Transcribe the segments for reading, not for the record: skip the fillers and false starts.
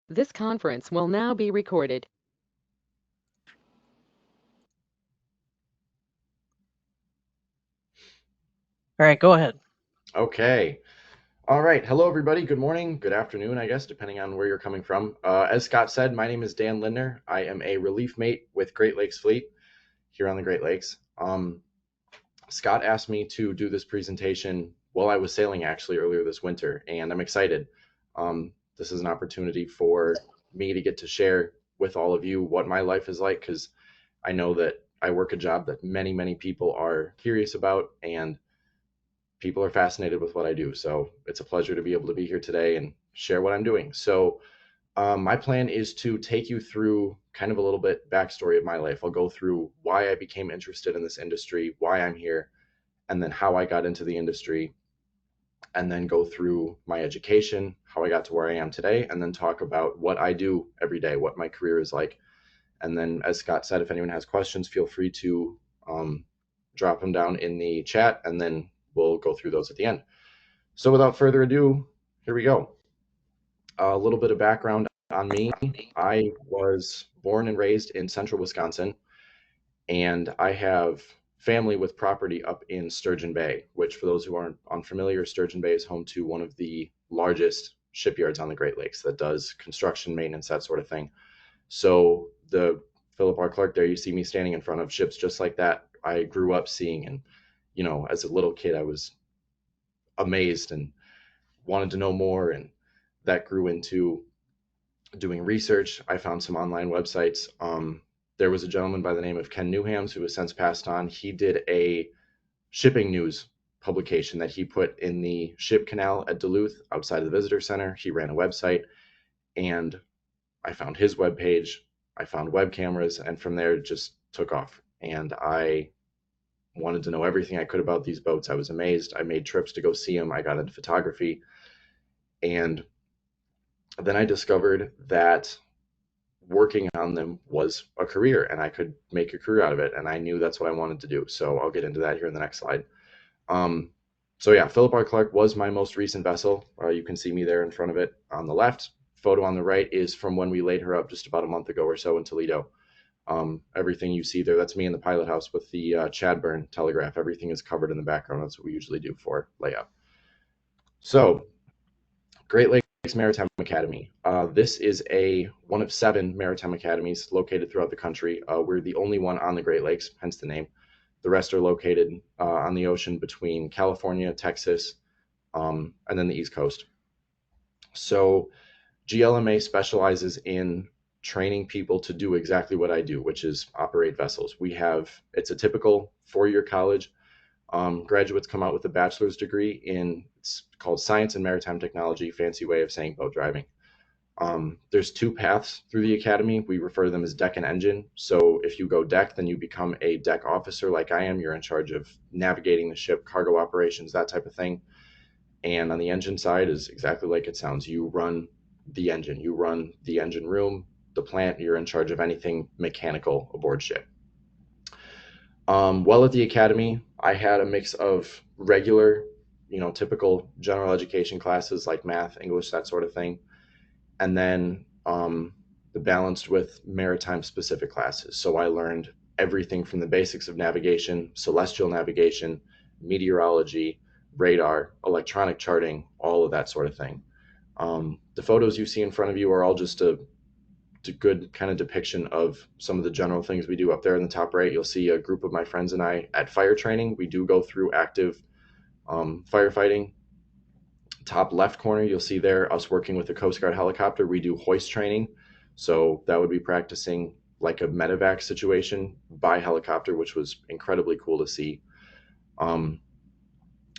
This conference will now be recorded. All right, go ahead. Okay. All right. Hello, everybody. Good morning, good afternoon, I guess, depending on where you're coming from. As Scott said, my name is Dan Lindner. I am a relief mate with Great Lakes Fleet here on the Great Lakes. Scott asked me to do this presentation while I was sailing actually earlier this winter, and I'm excited. This is an opportunity for me to get to share with all of you what my life is like, because I know that I work a job that many, many people are curious about, and people are fascinated with what I do. So it's a pleasure to be able to be here today and share what I'm doing. So my plan is to take you through kind of a little bit backstory of my life. I'll go through why I became interested in this industry, why I'm here, and then how I got into the industry, and then go through my education, how I got to where I am today, and then talk about what I do every day, what my career is like. And then, as Scott said, if anyone has questions, feel free to drop them down in the chat, and then we'll go through those at the end. So without further ado, here we go. A little bit of background on me. I was born and raised in central Wisconsin, and I have family with property up in Sturgeon Bay, which, for those who aren't unfamiliar, Sturgeon Bay is home to one of the largest shipyards on the Great Lakes that does construction, maintenance, that sort of thing. So the Philip R. Clark there, you see me standing in front of ships just like that. I grew up seeing, and as a little kid, I was amazed and wanted to know more, and that grew into doing research. I found some online websites. There was a gentleman by the name of Ken Newhams who has since passed on. He did a shipping news publication that he put in the ship canal at Duluth outside of the visitor center. He ran a website, and I found his webpage. I found web cameras, and from there it just took off. And I wanted to know everything I could about these boats. I was amazed. I made trips to go see them. I got into photography, and then I discovered that working on them was a career and I could make a career out of it. And I knew that's what I wanted to do. So I'll get into that here in the next slide. So yeah, Philip R. Clark was my most recent vessel. You can see me there in front of it on the left. Photo on the right is from when we laid her up just about a month ago or so in Toledo. Everything you see there, that's me in the pilot house with the Chadburn telegraph. Everything is covered in the background. That's what we usually do for layup. So Great Lakes Maritime Academy. This is one of 7 maritime academies located throughout the country. We're the only one on the Great Lakes, hence the name. The rest are located on the ocean between California, Texas, and then the East Coast. So GLMA specializes in training people to do exactly what I do, which is operate vessels. It's a typical 4-year college. Graduates come out with a bachelor's degree it's called Science and Maritime Technology, fancy way of saying boat driving. There's 2 paths through the academy. We refer to them as deck and engine. So if you go deck, then you become a deck officer like I am. You're in charge of navigating the ship, cargo operations, that type of thing. And on the engine side is exactly like it sounds. You run the engine. You run the engine room, the plant. You're in charge of anything mechanical aboard ship. While at the academy, I had a mix of regular, typical general education classes like math, English, that sort of thing, and then the balanced with maritime specific classes. So I learned everything from the basics of navigation, celestial navigation, meteorology, radar, electronic charting, all of that sort of thing. The photos you see in front of you are all just a good kind of depiction of some of the general things we do. Up there in the top right, you'll see a group of my friends and I at fire training. We do go through active firefighting. Top left corner, you'll see there us working with a Coast Guard helicopter. We do hoist training. So that would be practicing like a medevac situation by helicopter, which was incredibly cool to see.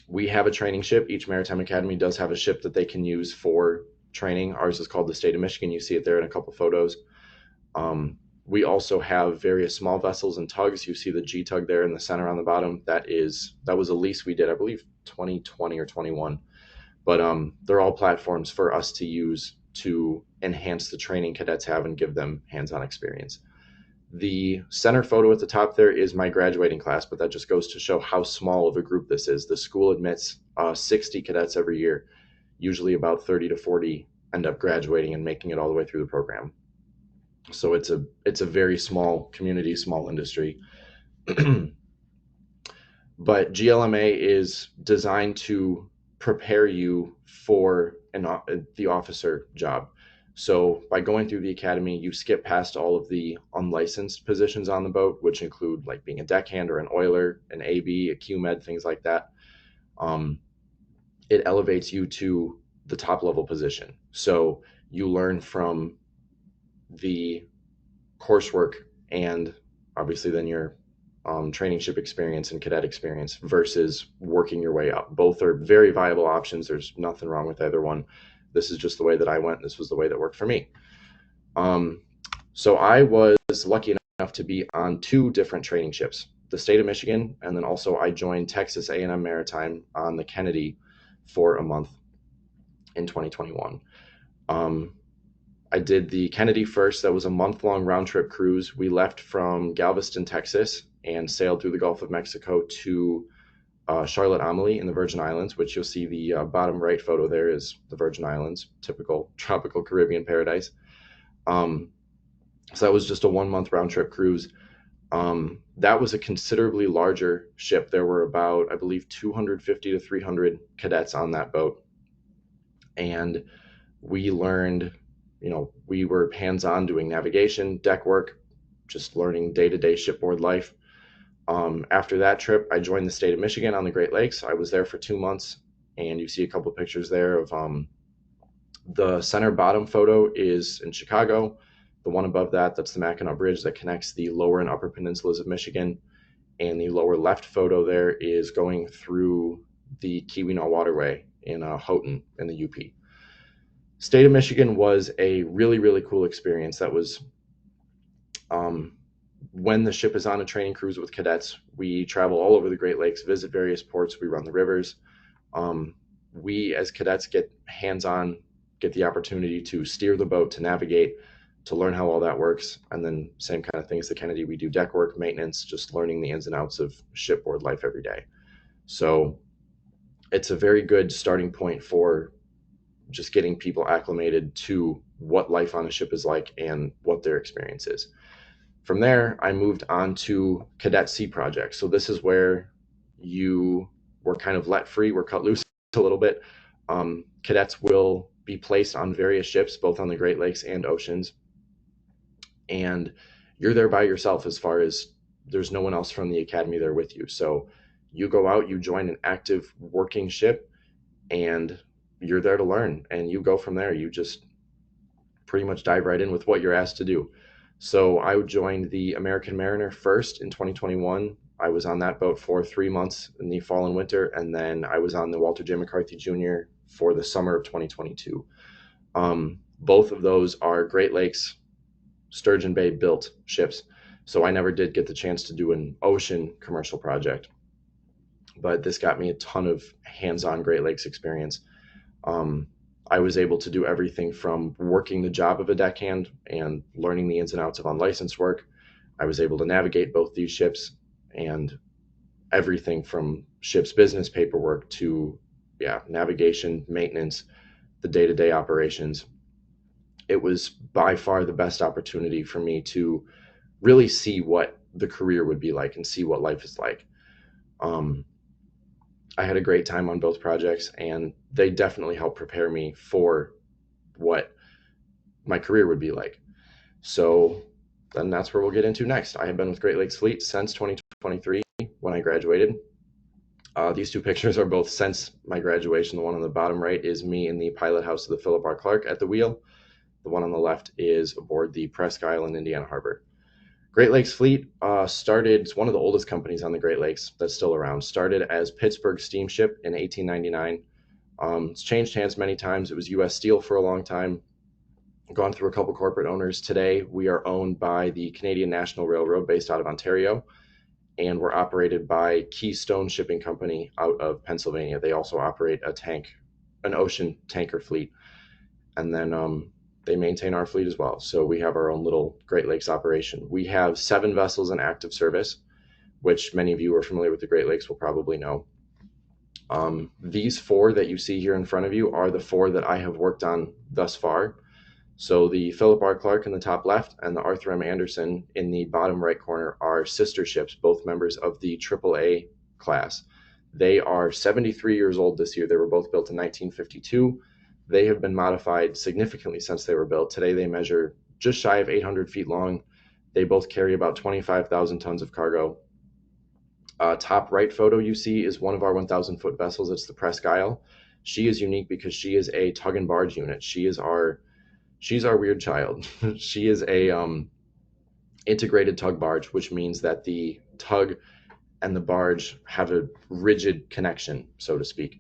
We have a training ship. Each Maritime Academy does have a ship that they can use for training. Ours is called the State of Michigan. You see it there in a couple photos. We also have various small vessels and tugs. You see the G tug there in the center on the bottom. That was a lease we did, I believe 2020 or 21. But they're all platforms for us to use to enhance the training cadets have and give them hands-on experience. The center photo at the top there is my graduating class, but that just goes to show how small of a group this is. The school admits 60 cadets every year, usually about 30 to 40 end up graduating and making it all the way through the program. So it's a very small community, small industry. But GLMA is designed to prepare you for the officer job. So by going through the academy, you skip past all of the unlicensed positions on the boat, which include like being a deckhand or an oiler, an AB, a QMed, things like that. It elevates you to the top level position. So you learn from the coursework and obviously then your trainingship experience and cadet experience versus working your way up. Both are very viable options. There's nothing wrong with either one. This is just the way that I went. This was the way that worked for me. So I was lucky enough to be on 2 different training ships, the state of Michigan, and then also I joined Texas A&M Maritime on the Kennedy for a month in 2021. I did the Kennedy first. That was a month-long round-trip cruise. We left from Galveston, Texas, and sailed through the Gulf of Mexico to Charlotte Amalie in the Virgin Islands, which you'll see the bottom right photo there is the Virgin Islands, typical tropical Caribbean paradise. So that was just a 1-month round-trip cruise. That was a considerably larger ship. There were about, I believe, 250 to 300 cadets on that boat. And we learned, we were hands-on doing navigation, deck work, just learning day-to-day shipboard life. After that trip, I joined the state of Michigan on the Great Lakes. I was there for 2 months, and you see a couple pictures there of the center bottom photo is in Chicago. The one above that's the Mackinac Bridge that connects the lower and upper peninsulas of Michigan. And the lower left photo there is going through the Keweenaw Waterway in Houghton in the UP. State of Michigan was a really, really cool experience. That was when the ship is on a training cruise with cadets, we travel all over the Great Lakes, visit various ports, we run the rivers. We as cadets get hands-on, get the opportunity to steer the boat, to navigate, to learn how all that works. And then same kind of thing as the Kennedy, we do deck work, maintenance, just learning the ins and outs of shipboard life every day. So it's a very good starting point for just getting people acclimated to what life on a ship is like and what their experience is. From there, I moved on to Cadet Sea Project. So this is where you were kind of let free, we're cut loose a little bit. Cadets will be placed on various ships, both on the Great Lakes and oceans. And you're there by yourself as far as there's no one else from the academy there with you. So you go out, you join an active working ship, and you're there to learn. And you go from there. You just pretty much dive right in with what you're asked to do. So I joined the American Mariner first in 2021. I was on that boat for 3 months in the fall and winter, and then I was on the Walter J. McCarthy Jr. for the summer of 2022. Both of those are Great Lakes, Sturgeon Bay built ships. So I never did get the chance to do an ocean commercial project, but this got me a ton of hands-on Great Lakes experience. I was able to do everything from working the job of a deckhand and learning the ins and outs of unlicensed work. I was able to navigate both these ships and everything from ship's business paperwork to navigation, maintenance, the day-to-day operations. It was by far the best opportunity for me to really see what the career would be like and see what life is like. I had a great time on both projects, and they definitely helped prepare me for what my career would be like. So then that's where we'll get into next. I have been with Great Lakes Fleet since 2023 when I graduated. These 2 pictures are both since my graduation. The one on the bottom right is me in the pilot house of the Philip R. Clark at the wheel. The one on the left is aboard the Presque Isle in Indiana Harbor. Great Lakes Fleet started, it's one of the oldest companies on the Great Lakes that's still around, started as Pittsburgh Steamship in 1899. It's changed hands many times. It was U.S. Steel for a long time, gone through a couple corporate owners. Today, we are owned by the Canadian National Railroad based out of Ontario, and we're operated by Keystone Shipping Company out of Pennsylvania. They also operate an ocean tanker fleet. And then they maintain our fleet as well. So we have our own little Great Lakes operation. We have 7 vessels in active service, which many of you who are familiar with the Great Lakes will probably know. These four that you see here in front of you are the four that I have worked on thus far. So the Philip R. Clark in the top left and the Arthur M. Anderson in the bottom right corner are sister ships, both members of the AAA class. They are 73 years old this year. They were both built in 1952. They have been modified significantly since they were built. Today they measure just shy of 800 feet long. They both carry about 25,000 tons of cargo. Top right photo you see is one of our 1,000-foot vessels. It's the Presque Isle. She is unique because she is a tug and barge unit. She's our weird child. She is a integrated tug barge, which means that the tug and the barge have a rigid connection, so to speak.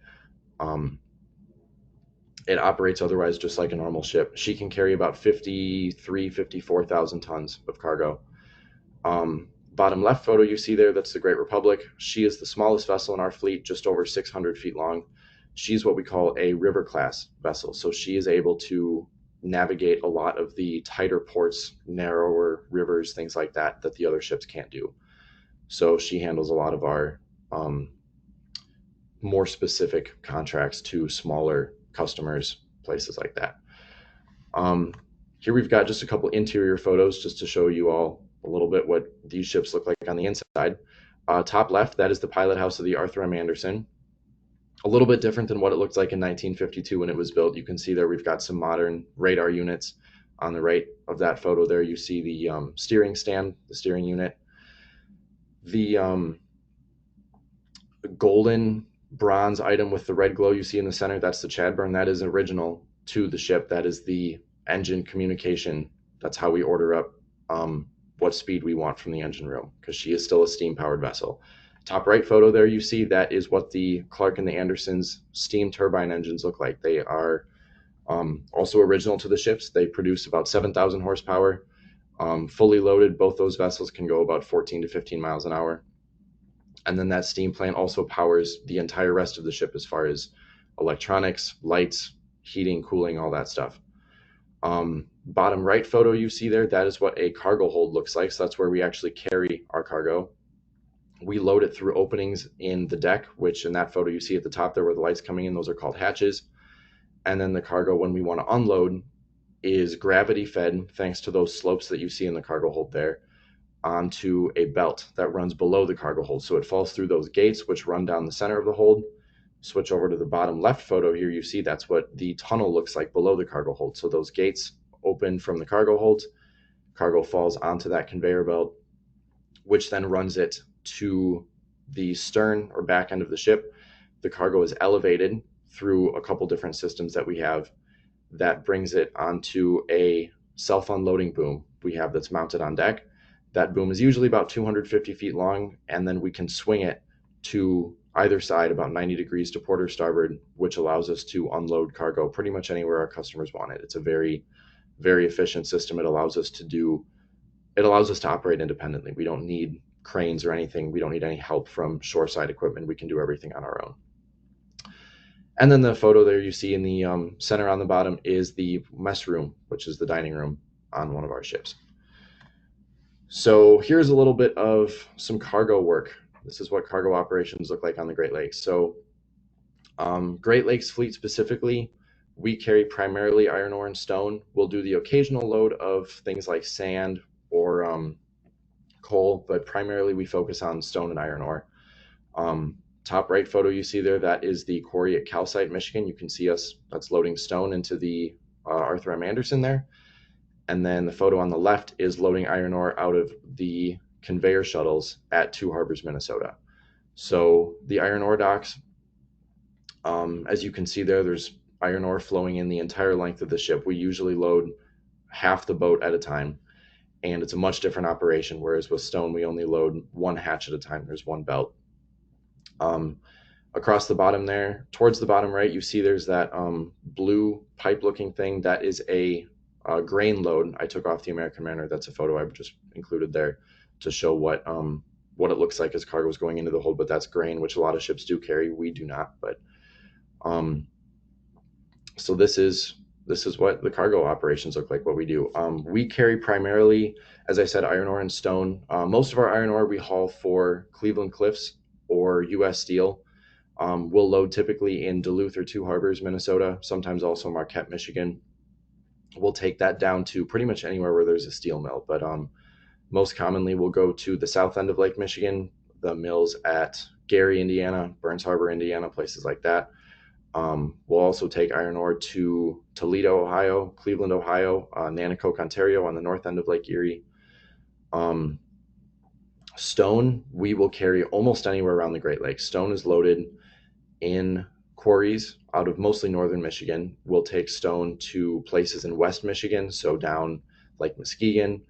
It operates otherwise just like a normal ship. She can carry about 54,000 tons of cargo. Bottom left photo you see there, that's the Great Republic. She is the smallest vessel in our fleet, just over 600 feet long. She's what we call a river class vessel. So she is able to navigate a lot of the tighter ports, narrower rivers, things like that, that the other ships can't do. So she handles a lot of our more specific contracts to smaller customers, places like that. Here we've got just a couple interior photos just to show you all a little bit what these ships look like on the inside. Top left, that is the pilot house of the Arthur M. Anderson. A little bit different than what it looked like in 1952 when it was built. You can see there we've got some modern radar units. On the right of that photo there, you see the steering stand, the steering unit. The golden bronze item with the red glow you see in the center, that's the Chadburn. That is original to the ship. That is the engine communication. That's how we order up what speed we want from the engine room, because she is still a steam-powered vessel. Top right photo there you see, that is what the Clark and the Anderson's steam turbine engines look like. They are also original to the ships. They produce about 7,000 horsepower. Fully loaded, both those vessels can go about 14 to 15 miles an hour. And then that steam plant also powers the entire rest of the ship as far as electronics, lights, heating, cooling, all that stuff. Bottom right photo you see there, that is what a cargo hold looks like. So that's where we actually carry our cargo. We load it through openings in the deck, which in that photo you see at the top there where the light's coming in, those are called hatches. And then the cargo, when we want to unload, is gravity fed, thanks to those slopes that you see in the cargo hold there, onto a belt that runs below the cargo hold. So it falls through those gates, which run down the center of the hold. Switch over to the bottom left photo here, you see that's what the tunnel looks like below the cargo hold. So those gates open from the cargo holds, cargo falls onto that conveyor belt, which then runs it to the stern or back end of the ship. The cargo is elevated through a couple different systems that we have that brings it onto a self-unloading boom we have that's mounted on deck. That boom is usually about 250 feet long, and then we can swing it to either side about 90 degrees to port or starboard, which allows us to unload cargo pretty much anywhere our customers want it. It's a very, very efficient system. It allows us to operate independently. We don't need cranes or anything. We don't need any help from shoreside equipment. We can do everything on our own. And then the photo there you see in the center on the bottom is the mess room, which is the dining room on one of our ships. So here's a little bit of some cargo work. This is what cargo operations look like on the Great Lakes. So Great Lakes fleet specifically, we carry primarily iron ore and stone. We'll do the occasional load of things like sand or coal, but primarily we focus on stone and iron ore. Top right photo you see there, that is the quarry at Calcite, Michigan. You can see us, that's loading stone into the Arthur M. Anderson there. And then the photo on the left is loading iron ore out of the conveyor shuttles at Two Harbors, Minnesota. So the iron ore docks, as you can see there, there's iron ore flowing in the entire length of the ship. We usually load half the boat at a time, and it's a much different operation, whereas with stone, we only load one hatch at a time. There's one belt. Across the bottom there, towards the bottom right, you see there's that blue pipe-looking thing. That is a grain load I took off the American Mariner. That's a photo I've just included there to show what it looks like as cargo is going into the hold, but that's grain, which a lot of ships do carry. We do not, but so this is what the cargo operations look like, what we do. We carry primarily, as I said, iron ore and stone. Most of our iron ore we haul for Cleveland Cliffs or U.S. Steel. We'll load typically in Duluth or Two Harbors, Minnesota, sometimes also Marquette, Michigan. We'll take that down to pretty much anywhere where there's a steel mill, but most commonly we'll go to the south end of Lake Michigan, the mills at Gary, Indiana, Burns Harbor, Indiana, places like that. We'll also take iron ore to Toledo, Ohio, Cleveland, Ohio, Nanticoke, Ontario on the north end of Lake Erie. Stone, we will carry almost anywhere around the Great Lakes. Stone is loaded in quarries out of mostly northern Michigan. We'll take stone to places in West Michigan, so down Lake Muskegon,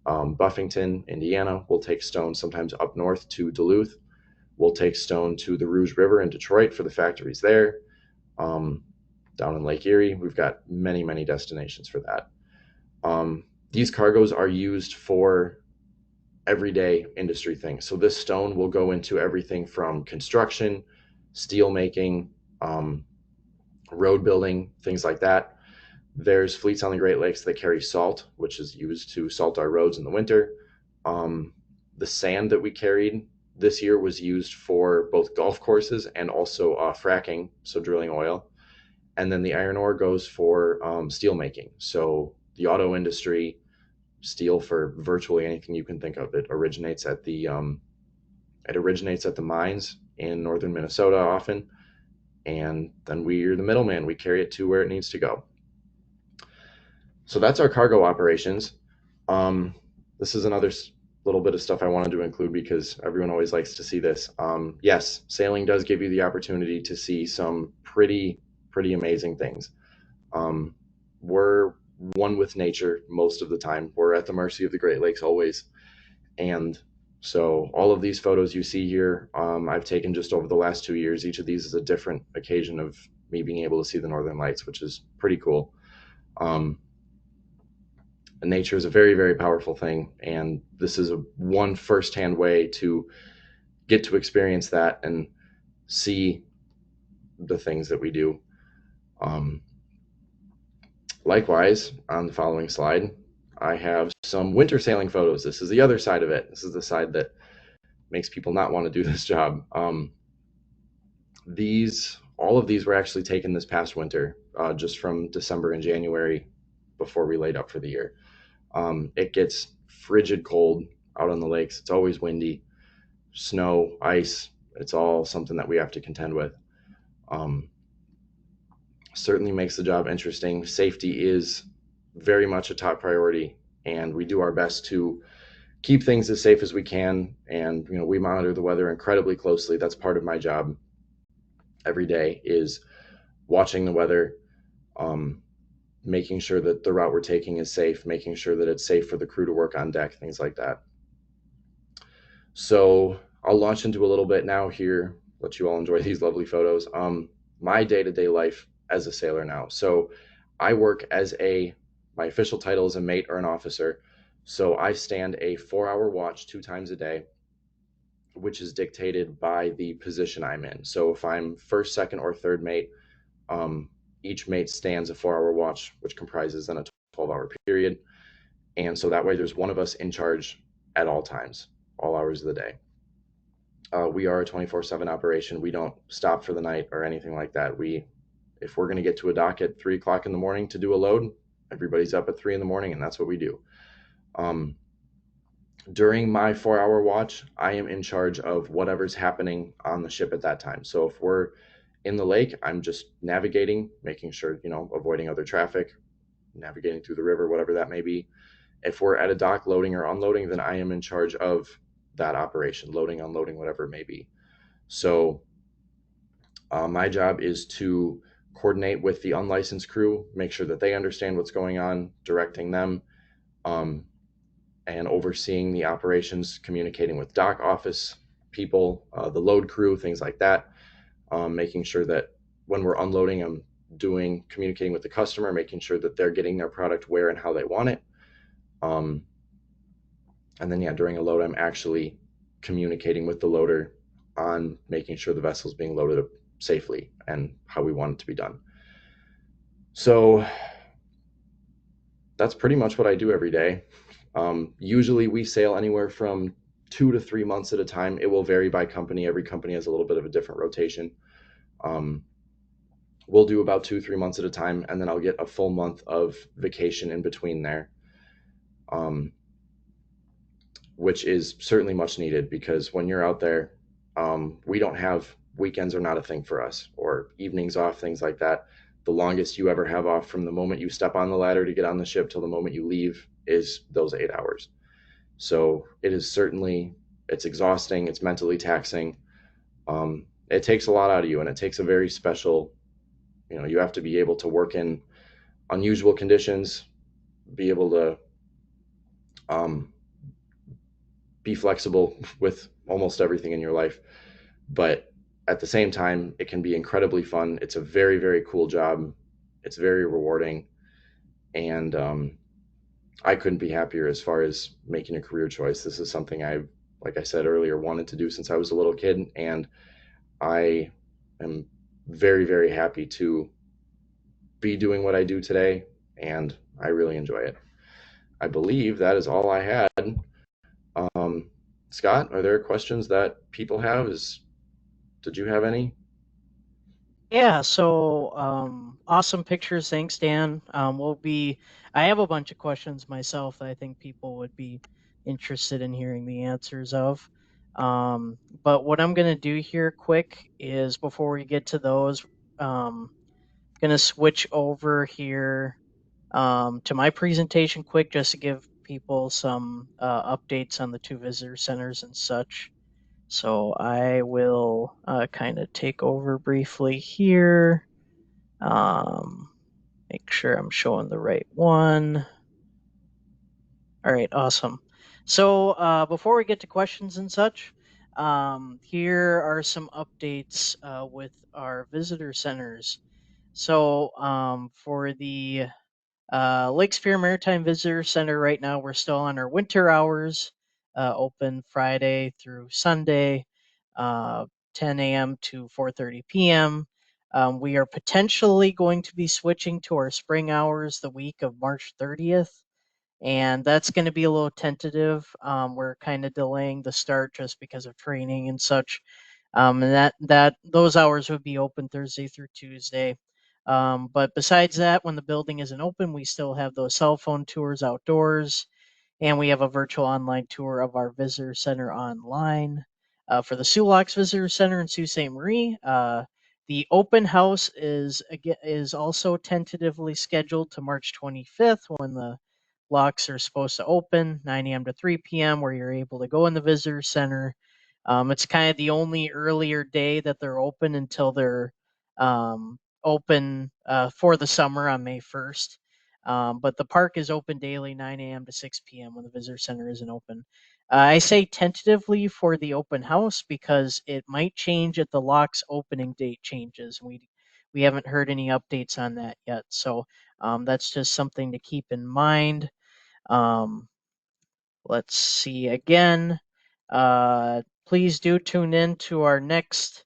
Buffington, Indiana. We'll take stone sometimes up north to Duluth. We'll take stone to the Rouge River in Detroit for the factories there. Down in Lake Erie, we've got many, many destinations for that. These cargoes are used for everyday industry things. So this stone will go into everything from construction, steel making, road building, things like that. There's fleets on the Great Lakes that carry salt, which is used to salt our roads in the winter. The sand that we carried this year was used for both golf courses and also fracking, so drilling oil. And then the iron ore goes for steel making. So the auto industry, steel for virtually anything you can think of. It originates at the mines in northern Minnesota often, and then we're the middleman. We carry it to where it needs to go. So that's our cargo operations. This is another little bit of stuff I wanted to include because everyone always likes to see this. Yes, sailing does give you the opportunity to see some pretty amazing things. We're one with nature most of the time. We're at the mercy of the Great Lakes always. And so all of these photos you see here, I've taken just over the last 2 years. Each of these is a different occasion of me being able to see the Northern Lights, which is pretty cool. Nature is a very, very powerful thing. And this is one firsthand way to get to experience that and see the things that we do. Likewise, on the following slide, I have some winter sailing photos. This is the other side of it. This is the side that makes people not want to do this job. All of these were actually taken this past winter, just from December and January before we laid up for the year. It gets frigid cold out on the lakes. It's always windy, snow, ice. It's all something that we have to contend with. Certainly makes the job interesting. Safety is very much a top priority, and we do our best to keep things as safe as we can. And we monitor the weather incredibly closely. That's part of my job every day, is watching the weather, making sure that the route we're taking is safe, making sure that it's safe for the crew to work on deck, things like that. So I'll launch into a little bit now here, let you all enjoy these lovely photos. My day-to-day life as a sailor now. So I work my official title is a mate or an officer. So I stand a 4-hour watch 2 times a day, which is dictated by the position I'm in. So if I'm first, second, or third mate, each mate stands a 4-hour watch, which comprises then a 12-hour period. And so that way there's one of us in charge at all times, all hours of the day. We are a 24/7 operation. We don't stop for the night or anything like that. If we're going to get to a dock at 3 o'clock in the morning to do a load, everybody's up at 3 in the morning, and that's what we do. During my 4-hour watch, I am in charge of whatever's happening on the ship at that time. So if we're in the lake, I'm just navigating, making sure, avoiding other traffic, navigating through the river, whatever that may be. If we're at a dock loading or unloading, then I am in charge of that operation, loading, unloading, whatever it may be. So my job is to coordinate with the unlicensed crew, make sure that they understand what's going on, directing them, and overseeing the operations, communicating with dock office people, the load crew, things like that, making sure that when we're unloading, I'm communicating with the customer, making sure that they're getting their product where and how they want it. And then, during a load, I'm actually communicating with the loader on making sure the vessel's being loaded up safely and how we want it to be done. So that's pretty much what I do every day. Usually we sail anywhere from 2 to 3 months at a time. It will vary by company. Every company has a little bit of a different rotation. Um, we'll do about 2-3 months at a time, and then I'll get a full month of vacation in between there, um, which is certainly much needed because when you're out there, we don't have weekends are not a thing for us, or evenings off, things like that. The longest you ever have off from the moment you step on the ladder to get on the ship till the moment you leave is those 8 hours. So it is certainly, it's exhausting, it's mentally taxing. It takes a lot out of you, and it takes a very special, you have to be able to work in unusual conditions, be able to um, be flexible with almost everything in your life. But at the same time, it can be incredibly fun. It's a very, very cool job. It's very rewarding. And I couldn't be happier as far as making a career choice. This is something I, like I said earlier, wanted to do since I was a little kid. And I am very, very happy to be doing what I do today. And I really enjoy it. I believe that is all I had. Um, Scott, are there questions that people have? Did you have any? Yeah, so awesome pictures. Thanks, Dan. I have a bunch of questions myself that I think people would be interested in hearing the answers of. But what I'm going to do here quick is before we get to those, going to switch over here to my presentation quick just to give people some updates on the two visitor centers and such. So I will kind of take over briefly here. Um, Make sure I'm showing the right one. All right, awesome. So before we get to questions and such, here are some updates with our visitor centers. So for the Lake Superior Maritime Visitor Center, right now we're still on our winter hours, open Friday through Sunday, uh, 10 a.m. to 4:30 p.m. We are potentially going to be switching to our spring hours the week of March 30th, and that's going to be a little tentative. We're kind of delaying the start just because of training and such. And that those hours would be open Thursday through Tuesday. But besides that, when the building isn't open, we still have those cell phone tours outdoors, and we have a virtual online tour of our visitor center online. For the Sulaks Visitor Center in Sault Ste. Marie, the open house is also tentatively scheduled to March 25th when the locks are supposed to open 9 a.m. to 3 p.m., where you're able to go in the visitor center. It's kind of the only earlier day that they're open until they're open for the summer on May 1st. But the park is open daily 9 a.m. to 6 p.m. when the visitor center isn't open. I say tentatively for the open house because it might change at the lock's opening date changes. We haven't heard any updates on that yet, so that's just something to keep in mind. Um, let's see again. Please do tune in to our next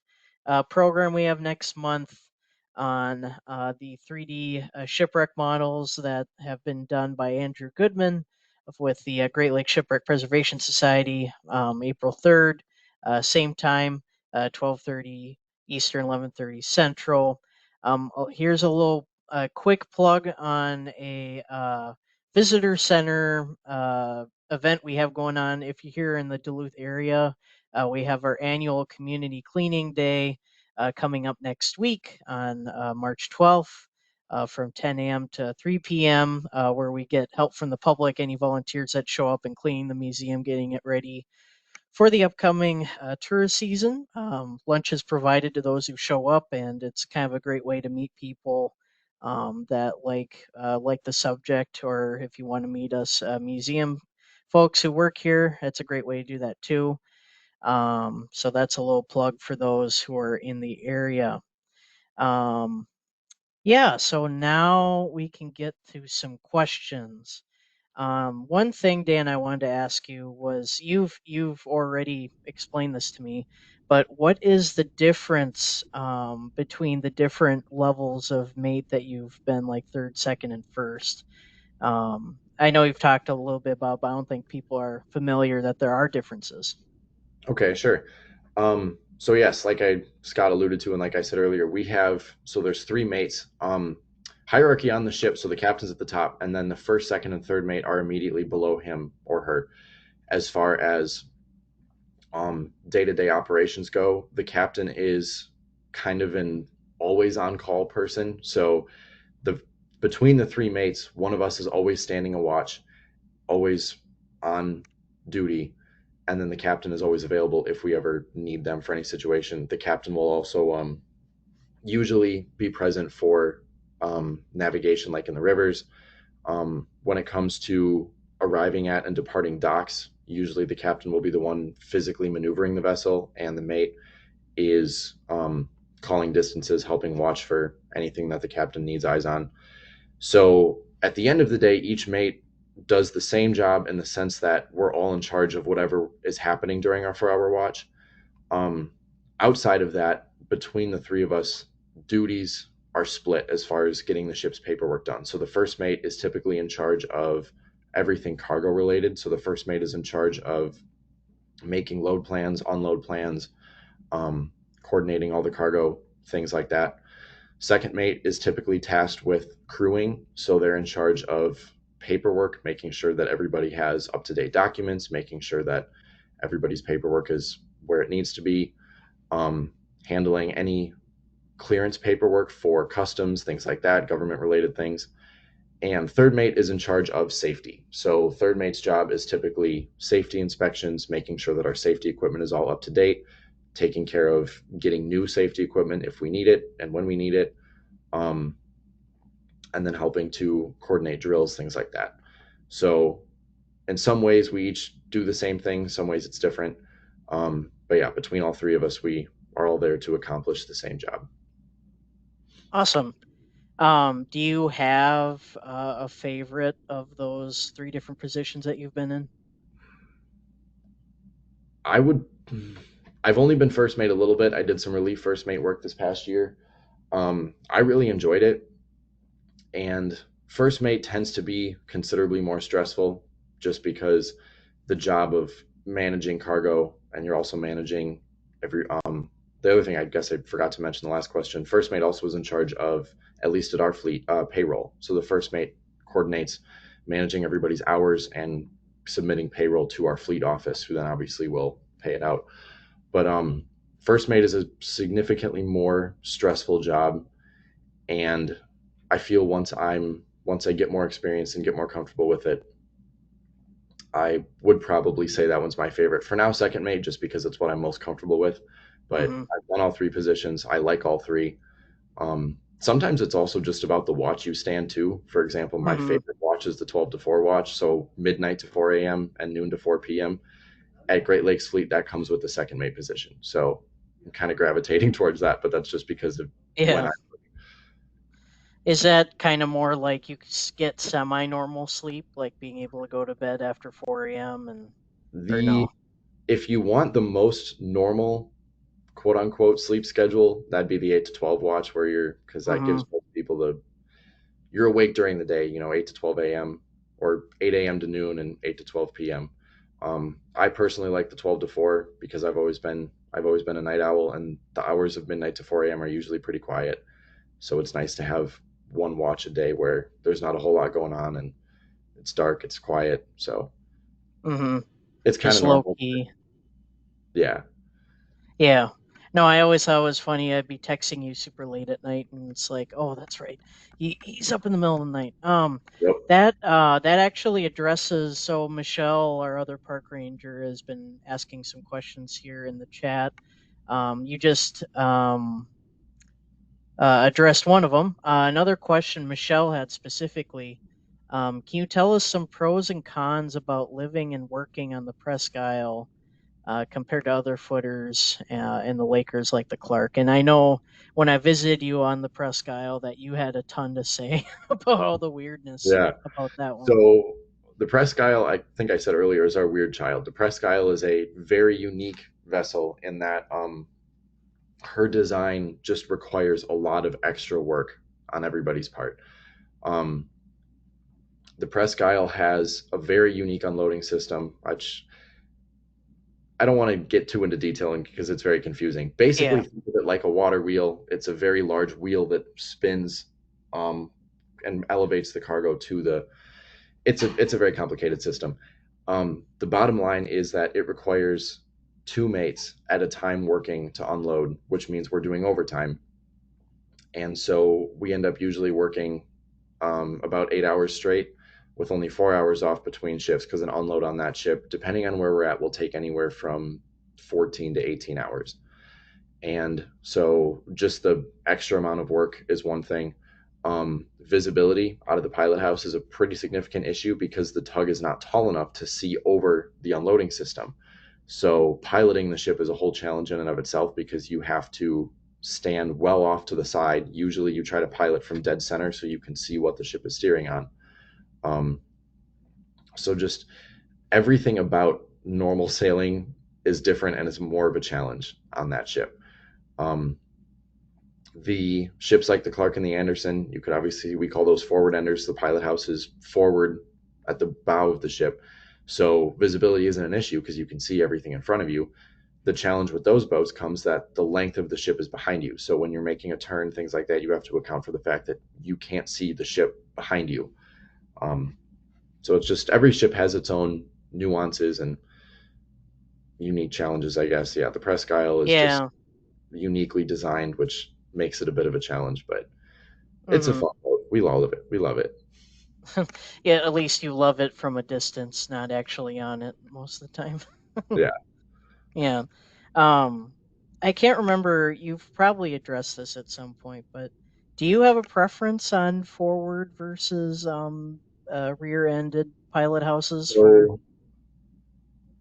program we have next month on the 3D shipwreck models that have been done by Andrew Goodman with the Great Lakes Shipwreck Preservation Society, April 3rd, same time, 12:30 Eastern, 11:30 Central. Here's a little quick plug on a visitor center event we have going on. If you're here in the Duluth area, we have our annual community cleaning day coming up next week on March 12th. From 10 a.m. to 3 p.m., where we get help from the public, any volunteers that show up and clean the museum, getting it ready for the upcoming tourist season. Lunch is provided to those who show up, and it's kind of a great way to meet people that like the subject, or if you want to meet us museum folks who work here, it's a great way to do that too. So that's a little plug for those who are in the area. Um, yeah, so now we can get to some questions. One thing, Dan, I wanted to ask you was you've already explained this to me, but what is the difference between the different levels of mate that you've been like third, second, and first? I know you've talked a little bit about, but I don't think people are familiar that there are differences. Okay, sure. So yes, like Scott alluded to, and like I said earlier, there's three mates. Hierarchy on the ship, so the captain's at the top, and then the first, second, and third mate are immediately below him or her. As far as day-to-day operations go, the captain is kind of an always on call person. So the between the three mates, one of us is always standing a watch, always on duty, and then the captain is always available if we ever need them for any situation. The captain will also usually be present for navigation, like in the rivers. When it comes to arriving at and departing docks, usually the captain will be the one physically maneuvering the vessel, and the mate is calling distances, helping watch for anything that the captain needs eyes on. So at the end of the day, each mate does the same job in the sense that we're all in charge of whatever is happening during our 4 hour watch. Um, Outside of that, between the three of us, duties are split as far as getting the ship's paperwork done. So the first mate is typically in charge of everything cargo related. So the first mate is in charge of making load plans, unload plans, coordinating all the cargo, things like that. Second mate is typically tasked with crewing. So they're in charge of paperwork, making sure that everybody has up to date documents, making sure that everybody's paperwork is where it needs to be, handling any clearance paperwork for customs, things like that, government related things. And third mate is in charge of safety. So third mate's job is typically safety inspections, making sure that our safety equipment is all up to date, taking care of getting new safety equipment if we need it and when we need it, and then helping to coordinate drills, things like that. So in some ways we each do the same thing, some ways it's different. But yeah, between all three of us, we are all there to accomplish the same job. Awesome. Do you have a favorite of those three different positions that you've been in? I would. I've only been first mate a little bit. I did some relief first mate work this past year. I really enjoyed it, and first mate tends to be considerably more stressful, just because the job of managing cargo, and you're also managing every. The other thing I guess I forgot to mention in the last question. First mate also was in charge of, at least at our fleet, payroll. So the first mate coordinates managing everybody's hours and submitting payroll to our fleet office, who then obviously will pay it out. But first mate is a significantly more stressful job, and I feel once I get more experience and get more comfortable with it, I would probably say that one's my favorite. For now, second mate, just because it's what I'm most comfortable with. But Mm-hmm. I've done all three positions. I like all three. Sometimes it's also just about the watch you stand to. For example, my Mm-hmm. favorite watch is the 12 to 4 watch, so midnight to 4 a.m. and noon to 4 p.m. At Great Lakes Fleet, that comes with the second mate position. So I'm kind of gravitating towards that, but that's just because of when Yeah. I. Is that kind of more like you get semi-normal sleep, like being able to go to bed after 4 a.m. and or The no? If you want the most normal quote unquote sleep schedule, that'd be the 8 to 12 watch, where because that Mm-hmm. gives most people you're awake during the day, 8 to 12 a.m. or 8 a.m. to noon and 8 to 12 p.m. I personally like the 12 to 4 because I've always been a night owl, and the hours of midnight to 4 a.m. are usually pretty quiet. So it's nice to have one watch a day where there's not a whole lot going on and it's dark, it's quiet. So Mm-hmm. it's kind of Just low normal. key. Yeah. Yeah. No, I always thought it was funny. I'd be texting you super late at night, and it's like, oh, that's right. He's up in the middle of the night. Yep. That actually addresses. So Michelle, our other park ranger, has been asking some questions here in the chat. You just addressed one of them. Another question Michelle had specifically. Can you tell us some pros and cons about living and working on the Presque Isle compared to other footers in the Lakers like the Clark? And I know when I visited you on the Presque Isle that you had a ton to say about all the weirdness Yeah. about that one. So the Presque Isle, I think I said earlier, is our weird child. The Presque Isle is a very unique vessel in that her design just requires a lot of extra work on everybody's part. Um, the Presque Isle has a very unique unloading system, which I don't want to get too into detailing because it's very confusing. Basically, Yeah. think of it like a water wheel. It's a very large wheel that spins um, and elevates the cargo to the. It's a very complicated system. The bottom line is that it requires two mates at a time working to unload, which means we're doing overtime. And so we end up usually working about 8 hours straight with only 4 hours off between shifts because an unload on that ship, depending on where we're at, will take anywhere from 14 to 18 hours. And so just the extra amount of work is one thing. Visibility out of the pilot house is a pretty significant issue because the tug is not tall enough to see over the unloading system. So piloting the ship is a whole challenge in and of itself because you have to stand well off to the side. Usually you try to pilot from dead center so you can see what the ship is steering on. Um, so just everything about normal sailing is different and it's more of a challenge on that ship. The ships like the Clark and the Anderson, you could obviously, we call those forward enders. The pilot house is forward at the bow of the ship. So visibility isn't an issue because you can see everything in front of you. The challenge with those boats comes that the length of the ship is behind you. So when you're making a turn, things like that, you have to account for the fact that you can't see the ship behind you. So it's just every ship has its own nuances and unique challenges, I guess. Yeah, the Presque Isle is just Yeah. uniquely designed, which makes it a bit of a challenge, but it's a Hmm. fun boat. We love it. We love it. Yeah, at least you love it from a distance, not actually on it most of the time. Yeah. Yeah. Um, I can't remember. You've probably addressed this at some point, but do you have a preference on forward versus rear-ended pilot houses for? So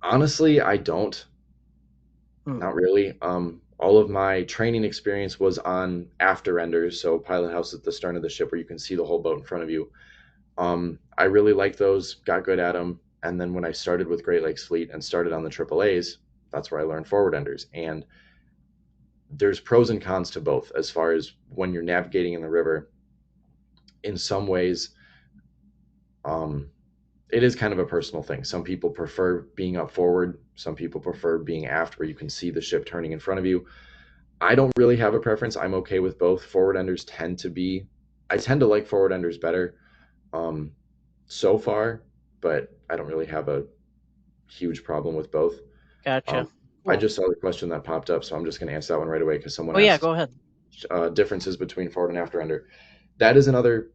honestly, I don't. Hmm. Not really. All of my training experience was on after enders, so pilot house at the stern of the ship where you can see the whole boat in front of you. I really liked those, got good at them, and then when I started with Great Lakes Fleet and started on the AAA's, that's where I learned forward enders. And there's pros and cons to both as far as when you're navigating in the river. In some ways, um, it is kind of a personal thing. Some people prefer being up forward. Some people prefer being aft where you can see the ship turning in front of you. I don't really have a preference. I'm okay with both. Forward enders tend to be, I tend to like forward enders better um, so far, but I don't really have a huge problem with both. Um, Gotcha. I Cool. just saw the question that popped up, so I'm just going to answer that one right away because someone Oh yeah, asked go ahead. differences between forward and after ender. That is another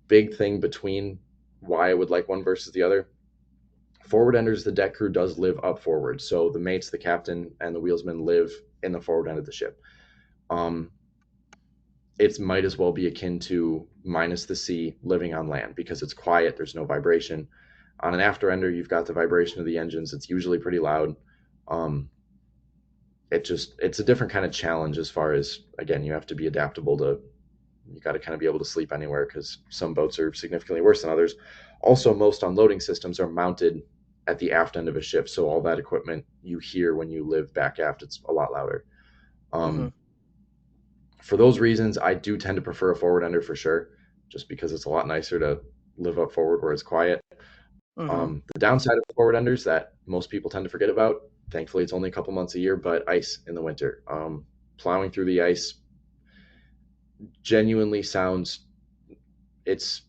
big thing between why I would like one versus the other. Forward enders, the deck crew does live up forward. So the mates, the captain, and the wheelsman live in the forward end of the ship. Um, it might as well be akin to minus the sea living on land because it's quiet, there's no vibration. On an after ender, you've got the vibration of the engines. It's usually pretty loud. Um, it's a different kind of challenge as far as again, you have to be adaptable to you got to kind of be able to sleep anywhere because some boats are significantly worse than others. Also, most unloading systems are mounted at the aft end of a ship, so all that equipment you hear when you live back aft, it's a lot louder. Hmm. Um, for those reasons, I do tend to prefer a forward ender for sure, just because it's a lot nicer to live up forward where it's quiet. Hmm. The downside of forward enders that most people tend to forget about, thankfully, it's only a couple months a year, but ice in the winter. Plowing through the ice genuinely sounds it's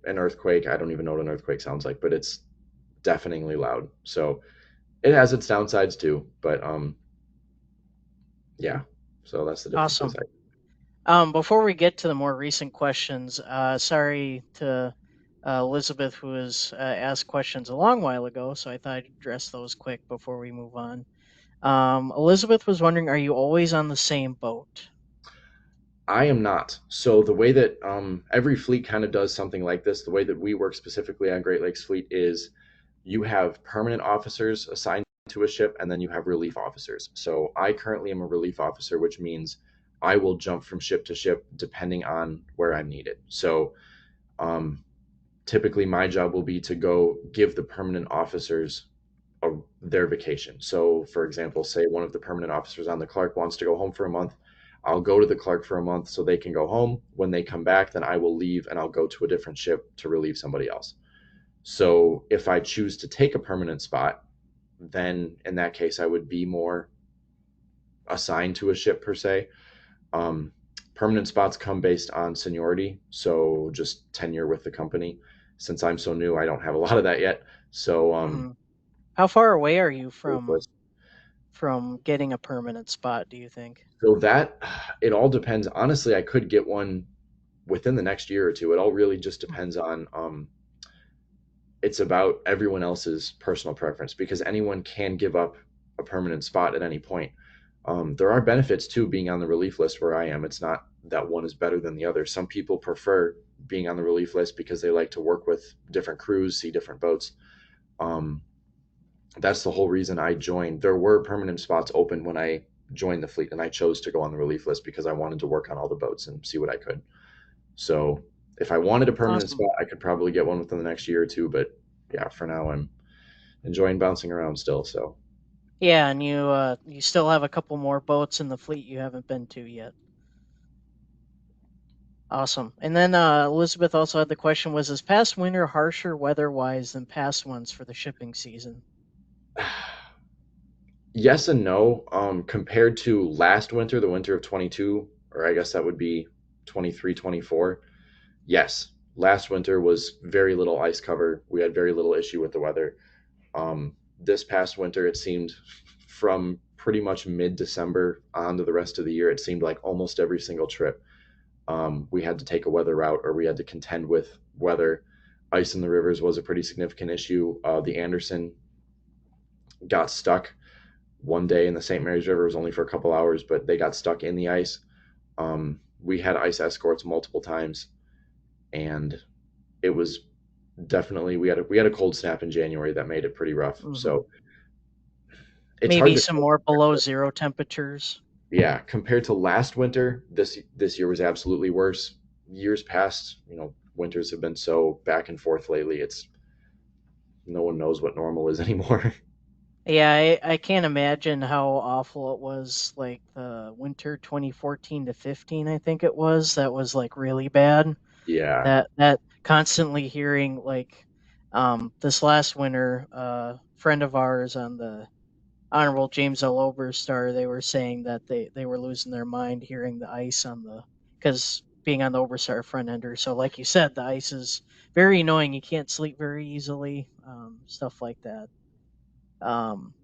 an earthquake. I don't even know what an earthquake sounds like, but it's deafeningly loud. So it has its downsides too. But yeah. So that's the differences. Awesome. Before we get to the more recent questions, sorry to Elizabeth who was asked questions a long while ago, so I thought I'd address those quick before we move on. Elizabeth was wondering, are you always on the same boat? I am not. So the way that every fleet kind of does something like this, the way that we work specifically on Great Lakes Fleet is you have permanent officers assigned to a ship, and then you have relief officers. So I currently am a relief officer, which means I will jump from ship to ship depending on where I'm needed. So um, typically my job will be to go give the permanent officers their vacation. So, for example, say one of the permanent officers on the Clark wants to go home for a month. I'll go to the Clark for a month so they can go home. When they come back, then I will leave and I'll go to a different ship to relieve somebody else. So, if I choose to take a permanent spot, then in that case I would be more assigned to a ship per se. Um, Permanent spots come based on seniority, so just tenure with the company. Since I'm so new, I don't have a lot of that yet. So Hmm. How far away are you ruthless. from getting a permanent spot, do you think? So that it all depends. Honestly, I could get one within the next year or two. It all really just depends on it's about everyone else's personal preference because anyone can give up a permanent spot at any point. There are benefits to being on the relief list where I am. It's not that one is better than the other. Some people prefer being on the relief list because they like to work with different crews, see different boats. Um, that's the whole reason I joined. There were permanent spots open when I joined the fleet, and I chose to go on the relief list because I wanted to work on all the boats and see what I could. So if I wanted a permanent Awesome. spot, I could probably get one within the next year or two. But yeah, for now, I'm enjoying bouncing around still. So Yeah, and you still have a couple more boats in the fleet you haven't been to yet. Awesome. And then Elizabeth also had the question: was this past winter harsher weather-wise than past ones for the shipping season? yes and no. Compared to last winter, the winter of 22, or I guess that would be 23, 24. Yes, last winter was very little ice cover. We had very little issue with the weather. This past winter, it seemed from pretty much mid December on to the rest of the year, it seemed like almost every single trip we had to take a weather route or we had to contend with weather. Ice in the rivers was a pretty significant issue. The Anderson got stuck one day in the St. Mary's River. It was only for a couple hours, but they got stuck in the ice. We had ice escorts multiple times, and it was definitely we had a cold snap in January that made it pretty rough. Hmm. So it's hard Maybe to some more below zero temperatures. yeah, compared to last winter, this year was absolutely worse. Years past, winters have been so back and forth lately. It's no one knows what normal is anymore. Yeah, I can't imagine how awful it was. Like the winter 2014 to 15, I think it was. That was like really bad. Yeah, That constantly hearing like this last winter, friend of ours on the Honorable James L. Oberstar, they were saying that they were losing their mind hearing the ice on the because being on the Oberstar front ender. So like you said, the ice is very annoying. You can't sleep very easily. Stuff like that. Um,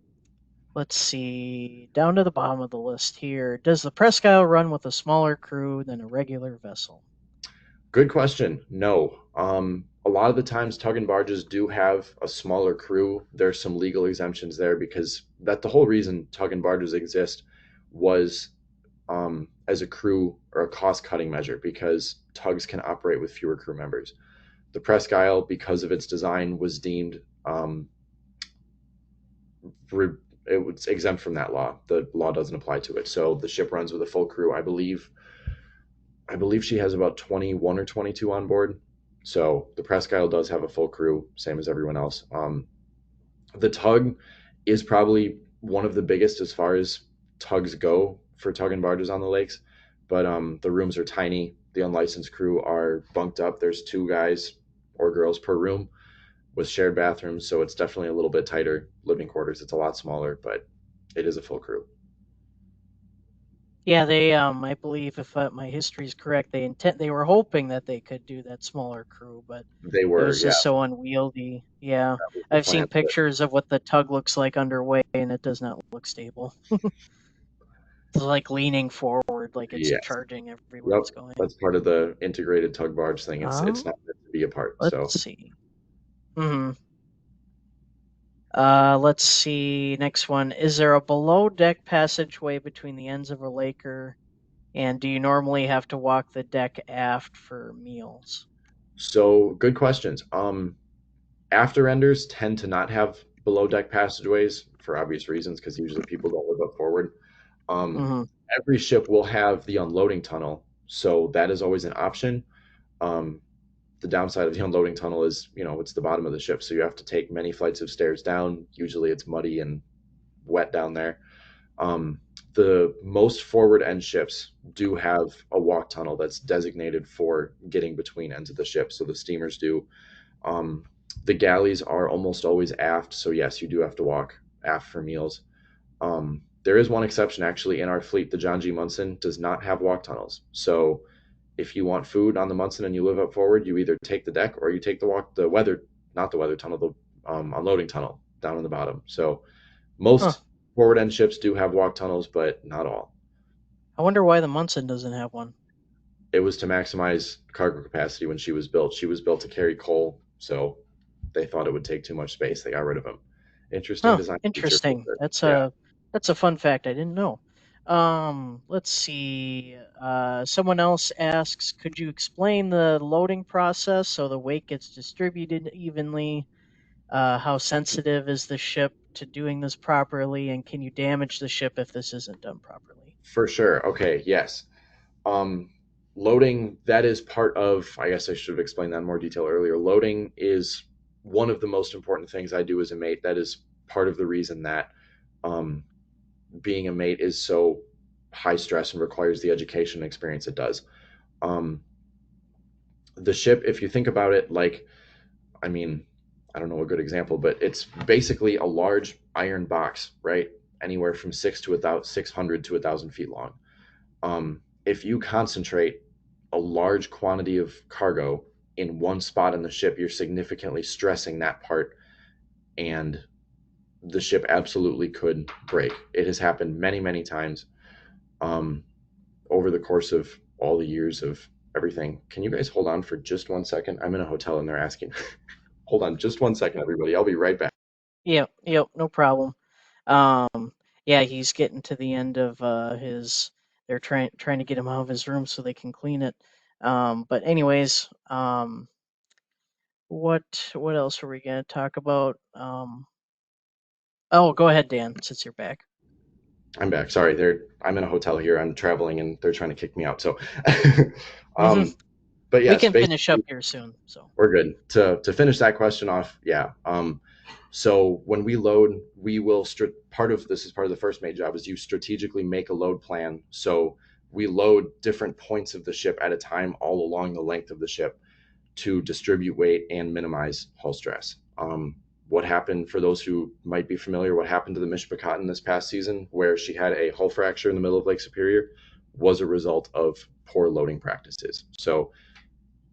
let's see. Down to the bottom of the list here. Does the Presque Isle run with a smaller crew than a regular vessel? good question. No, a lot of the times tug and barges do have a smaller crew. There's some legal exemptions there because that the whole reason tug and barges exist was as a crew or a cost cutting measure because tugs can operate with fewer crew members. The Presque Isle, because of its design, was deemed it was exempt from that law. The law doesn't apply to it. So the ship runs with a full crew. I believe she has about 21 or 22 on board. So the Presque Isle does have a full crew, same as everyone else. The tug is probably one of the biggest as far as tugs go for tug and barges on the lakes, but the rooms are tiny. The unlicensed crew are bunked up. There's two guys or girls per room with shared bathrooms, so it's definitely a little bit tighter living quarters. It's a lot smaller, but it is a full crew. Yeah, they I believe if my history is correct, they were hoping that they could do that smaller crew, but They it were, was yeah, just so unwieldy. Yeah, that was the I've plan. seen But pictures of what the tug looks like underway, and it does not look stable. It's like leaning forward, like it's yes, charging everywhere yep, it's going. that's part of the integrated tug barge thing. It's Um, not meant to be apart. let's So see. Hmm. Let's see. Next one. Is there a below deck passageway between the ends of a laker? And do you normally have to walk the deck aft for meals? good questions. After enders tend to not have below deck passageways for obvious reasons because usually people don't live up forward. Um, Hmm. every ship will have the unloading tunnel, so that is always an option. Um, the downside of the unloading tunnel is, it's the bottom of the ship, so you have to take many flights of stairs down. Usually, it's muddy and wet down there. Um, the most forward end ships do have a walk tunnel that's designated for getting between ends of the ship, so the steamers do. Um, the galleys are almost always aft, so yes, you do have to walk aft for meals. There is one exception actually in our fleet. The John G. Munson does not have walk tunnels. So if you want food on the Munson and you live up forward, you either take the deck or you take the weather, not the weather tunnel, the unloading tunnel down in the bottom. So most forward end ships do have walk tunnels, but not all. I wonder why the Munson doesn't have one. It was to maximize cargo capacity when she was built. She was built to carry coal, so they thought it would take too much space. They got rid of them. Interesting design. Interesting. That's a fun fact I didn't know. Let's see. Someone else asks, could you explain the loading process so the weight gets distributed evenly? How sensitive is the ship to doing this properly, and can you damage the ship if this isn't done properly? For sure. Okay. Yes. Loading, that is part of, I guess I should have explained that in more detail earlier. Loading is one of the most important things I do as a mate. That is part of the reason that being a mate is so high stress and requires the education and experience it does. The ship, if you think about it, like, I mean, I don't know a good example, but it's basically a large iron box, right? Anywhere from 600 to 1,000 feet long. If you concentrate a large quantity of cargo in one spot in the ship, you're significantly stressing that part, and the ship absolutely could break. It has happened many, many times over the course of all the years of everything. Can you guys hold on for just 1 second? I'm in a hotel and they're asking. Hold on just 1 second, everybody. I'll be right back. Yep, no problem. Yeah, he's getting to the end of his. They're trying to get him out of his room so they can clean it. But anyways, what else are we gonna talk about? Oh, go ahead, Dan, since you're back. I'm back. Sorry, I'm in a hotel here. I'm traveling and they're trying to kick me out. So, but yes, we can finish up here soon. So we're good. To finish that question off, yeah. So when we load, we will part of the first mate job is you strategically make a load plan. So we load different points of the ship at a time all along the length of the ship to distribute weight and minimize hull stress. What happened, for those who might be familiar, what happened to the Mishpachatan this past season, where she had a hull fracture in the middle of Lake Superior, was a result of poor loading practices. So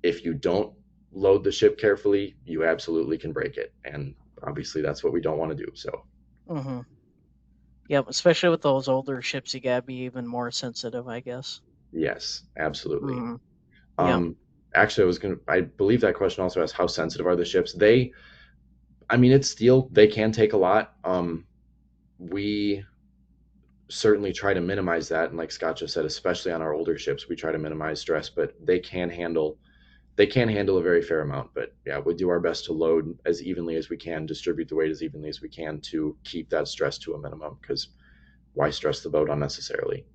if you don't load the ship carefully, you absolutely can break it. And obviously that's what we don't want to do. So Yep, especially with those older ships, you gotta be even more sensitive, I guess. Yes, absolutely. Yep. Actually, I believe that question also asks, how sensitive are the ships? It's steel. They can take a lot. We certainly try to minimize that. And like Scott just said, especially on our older ships, we try to minimize stress, but they can handle a very fair amount. But yeah, we do our best to load as evenly as we can, distribute the weight as evenly as we can to keep that stress to a minimum, because why stress the boat unnecessarily?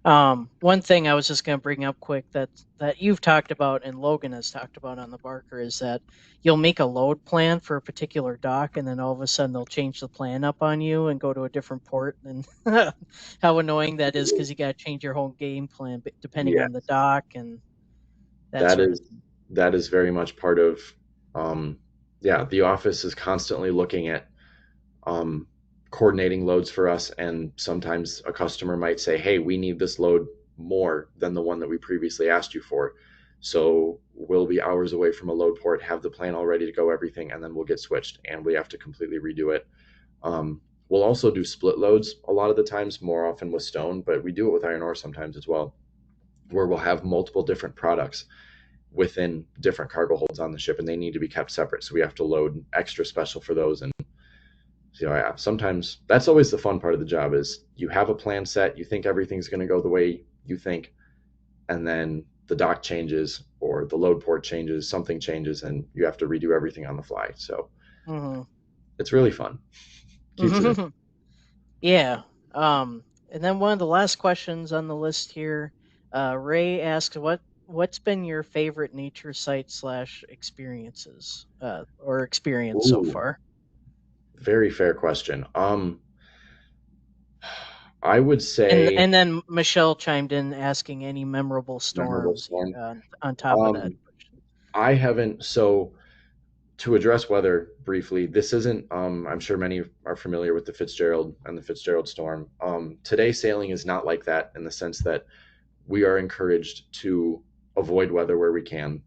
One thing I was just going to bring up quick that you've talked about and Logan has talked about on the Barker is that you'll make a load plan for a particular dock, and then all of a sudden they'll change the plan up on you and go to a different port. And how annoying that is, because you got to change your whole game plan depending on the dock and that is very much part of the office is constantly looking at coordinating loads for us, and sometimes a customer might say, hey, we need this load more than the one that we previously asked you for, so we'll be hours away from a load port, have the plan all ready to go, everything, and then we'll get switched and we have to completely redo it. We'll also do split loads a lot of the times, more often with stone, but we do it with iron ore sometimes as well, where we'll have multiple different products within different cargo holds on the ship, and they need to be kept separate, so we have to load extra special for those. And sometimes that's always the fun part of the job, is you have a plan set, you think everything's going to go the way you think, and then the dock changes or the load port changes, something changes, and you have to redo everything on the fly. So it's really fun. Yeah. And then one of the last questions on the list here, Ray asks, what's been your favorite nature site / experiences or experience so far? Very fair question. I would say, and then Michelle chimed in asking any memorable storms on top of that question. I haven't. So to address weather briefly, this isn't, I'm sure many are familiar with the Fitzgerald and the Fitzgerald storm. Today, sailing is not like that in the sense that we are encouraged to avoid weather where we can.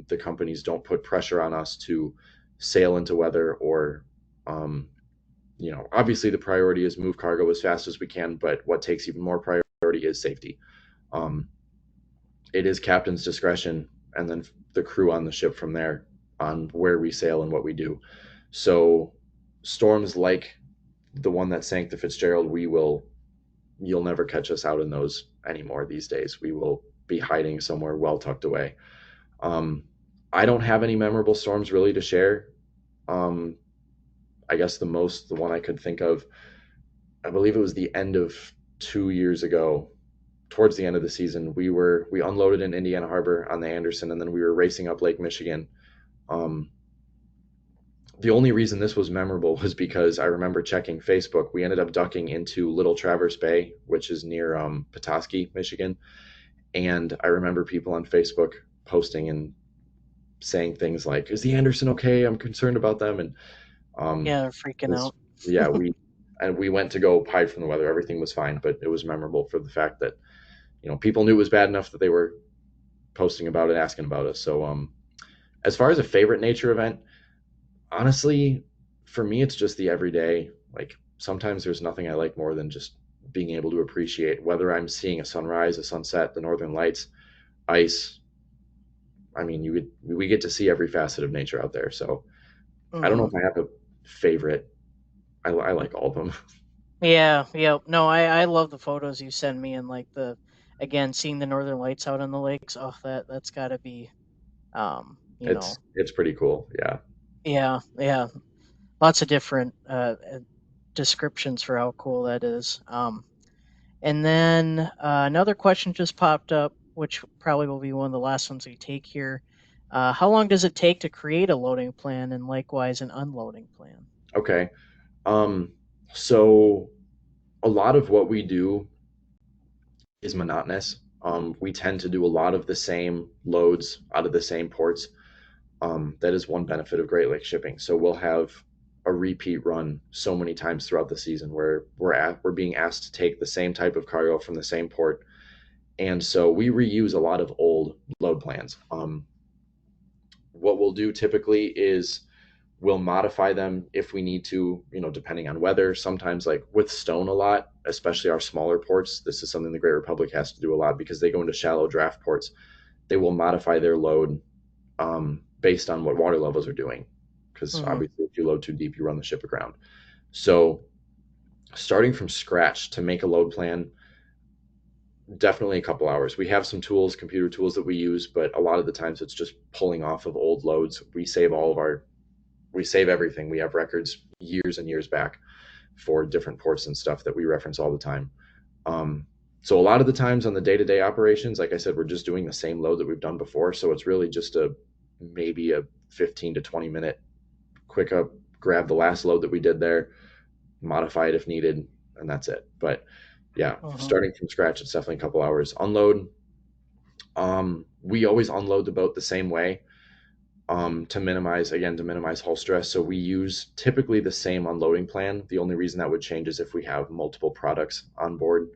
The companies don't put pressure on us to sail into weather or, um, obviously the priority is move cargo as fast as we can, but what takes even more priority is safety. Um, it is captain's discretion and then the crew on the ship from there on where we sail and what we do. So storms like the one that sank the Fitzgerald, you'll never catch us out in those anymore these days. We will be hiding somewhere well tucked away. Um, I don't have any memorable storms really to share. Um, I guess the one I could think of, I believe it was the end of 2 years ago, towards the end of the season. We unloaded in Indiana Harbor on the Anderson, and then we were racing up Lake Michigan. Um, the only reason this was memorable was because I remember checking Facebook. We ended up ducking into Little Traverse Bay, which is near Petoskey, Michigan. And I remember people on Facebook posting and saying things like, "Is the Anderson okay? I'm concerned about them." And Yeah, they're freaking was, out. yeah, we went to go hide from the weather. Everything was fine, but it was memorable for the fact that people knew it was bad enough that they were posting about it, asking about us. So as far as a favorite nature event, honestly, for me, it's just the everyday. Like sometimes there's nothing I like more than just being able to appreciate whether I'm seeing a sunrise, a sunset, the northern lights, ice. I mean, we get to see every facet of nature out there. So I don't know Hmm. if I have a favorite. I like all of them. Yeah, yeah. No, I love the photos you send me and like again, seeing the northern lights out on the lakes. Oh, that's got to be, you know, It's pretty cool. Yeah. yeah, yeah. Lots of different descriptions for how cool that is. And then another question just popped up, which probably will be one of the last ones we take here. How long does it take to create a loading plan and likewise an unloading plan? Okay. Um, so a lot of what we do is monotonous. We tend to do a lot of the same loads out of the same ports. That is one benefit of Great Lakes shipping. So we'll have a repeat run so many times throughout the season where we're being asked to take the same type of cargo from the same port, and so we reuse a lot of old load plans. What we'll do typically is we'll modify them if we need to, depending on weather. Sometimes, like with stone, a lot, especially our smaller ports. This is something the Great Republic has to do a lot because they go into shallow draft ports. They will modify their load based on what water levels are doing. Because Hmm. obviously, if you load too deep, you run the ship aground. So, starting from scratch to make a load plan, definitely a couple hours. We have some tools, computer tools that we use, but a lot of the times it's just pulling off of old loads. We save everything. We have records years and years back for different ports and stuff that we reference all the time. Um, so a lot of the times on the day-to-day operations, like I said, we're just doing the same load that we've done before. So it's really just maybe a 15 to 20 minute quick up, grab the last load that we did there, modify it if needed, and that's it. But yeah, Hmm. starting from scratch, it's definitely a couple hours. Unload, we always unload the boat the same way, to minimize hull stress. So we use typically the same unloading plan. The only reason that would change is if we have multiple products on board,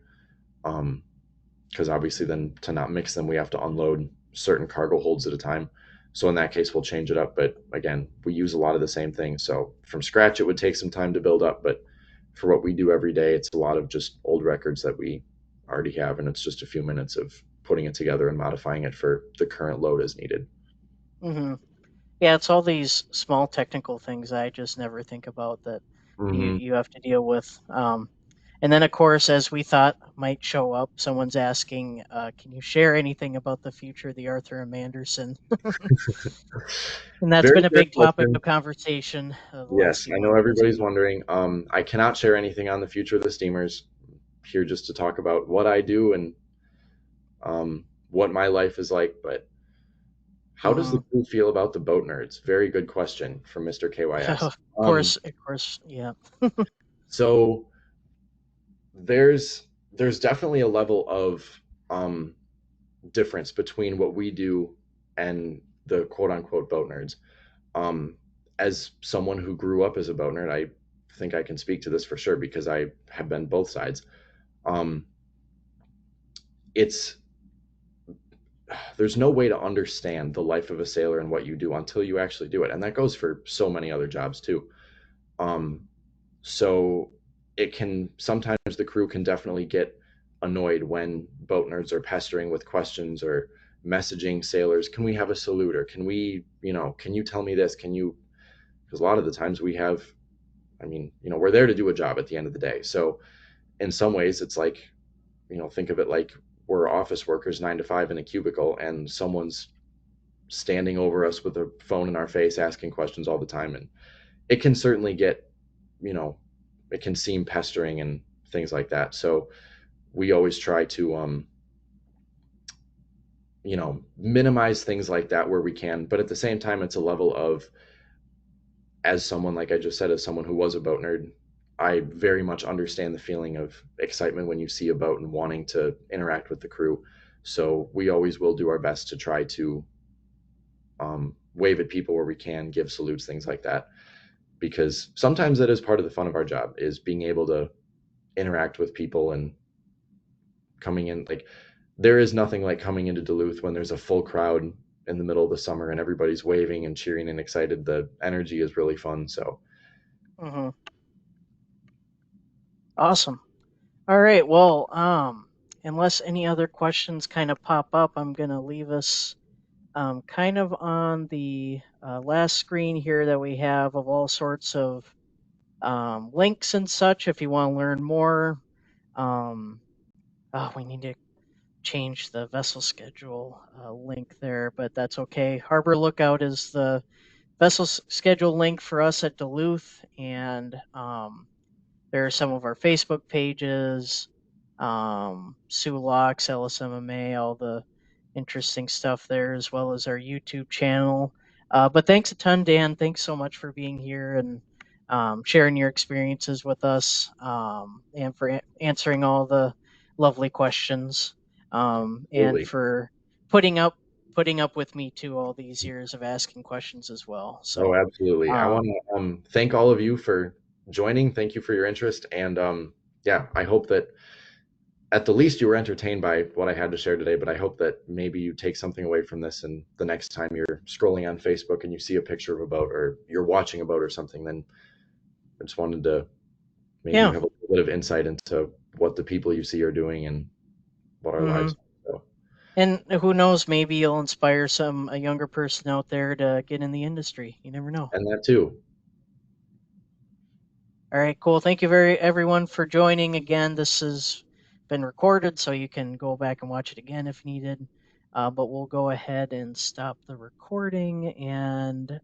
because obviously then to not mix them, we have to unload certain cargo holds at a time. So in that case, we'll change it up. But again, we use a lot of the same things. So from scratch, it would take some time to build up. But for what we do every day, it's a lot of just old records that we already have. And it's just a few minutes of putting it together and modifying it for the current load as needed. Hmm. Yeah, it's all these small technical things I just never think about that Mm-hmm. you have to deal with. And then, of course, as we thought might show up, someone's asking, "Can you share anything about the future of the Arthur M. Anderson?" And that's Very been a fair big topic question. of conversation the last Yes, few I know months. everybody's wondering. I cannot share anything on the future of the steamers. Here just to talk about what I do and what my life is like. But how does the Hmm. crew feel about the boat nerds? Very good question from Mr. KYS. Of course, yeah. So there's definitely a level of um, difference between what we do and the quote unquote boat nerds. Um, as someone who grew up as a boat nerd, I think I can speak to this for sure because I have been both sides. Um, it's there's no way to understand the life of a sailor and what you do until you actually do it, and that goes for so many other jobs too. Um, so it can sometimes the crew can definitely get annoyed when boat nerds are pestering with questions or messaging sailors, can we have a salute, or can we, can you tell me this, can you, because a lot of the times we have, I mean, we're there to do a job at the end of the day. So in some ways it's like, think of it like we're office workers 9 to 5 in a cubicle, and someone's standing over us with a phone in our face asking questions all the time. And it can certainly get, you know, it can seem pestering and things like that. So we always try to, minimize things like that where we can. But at the same time, it's a level of, as someone, like I just said, as someone who was a boat nerd, I very much understand the feeling of excitement when you see a boat and wanting to interact with the crew. So we always will do our best to try to wave at people where we can, give salutes, things like that, because sometimes that is part of the fun of our job, is being able to interact with people and coming in. Like, there is nothing like coming into Duluth when there's a full crowd in the middle of the summer and everybody's waving and cheering and excited. The energy is really fun. So Awesome. All right. Well, unless any other questions kind of pop up, I'm going to leave us kind of on the last screen here that we have of all sorts of links and such if you want to learn more. We need to change the vessel schedule link there, but that's okay. Harbor Lookout is the vessel schedule link for us at Duluth, and there are some of our Facebook pages, Sulux, LSMMA, all the interesting stuff there, as well as our YouTube channel. But thanks a ton, Dan. Thanks so much for being here and sharing your experiences with us, and for answering all the lovely questions, and absolutely. for putting up with me too all these years of asking questions as well. Oh, So, absolutely. I want um, to thank all of you for joining. Thank you for your interest. And yeah, I hope that at the least you were entertained by what I had to share today, but I hope that maybe you take something away from this, and the next time you're scrolling on Facebook and you see a picture of a boat, or you're watching a boat or something, then I just wanted to maybe you yeah. have a little bit of insight into what the people you see are doing and what our hmm lives are. So, And who knows, maybe you'll inspire a younger person out there to get in the industry. You never know. and that too. All right, cool. Thank you everyone for joining again. This has been recorded, so you can go back and watch it again if needed. But we'll go ahead and stop the recording, and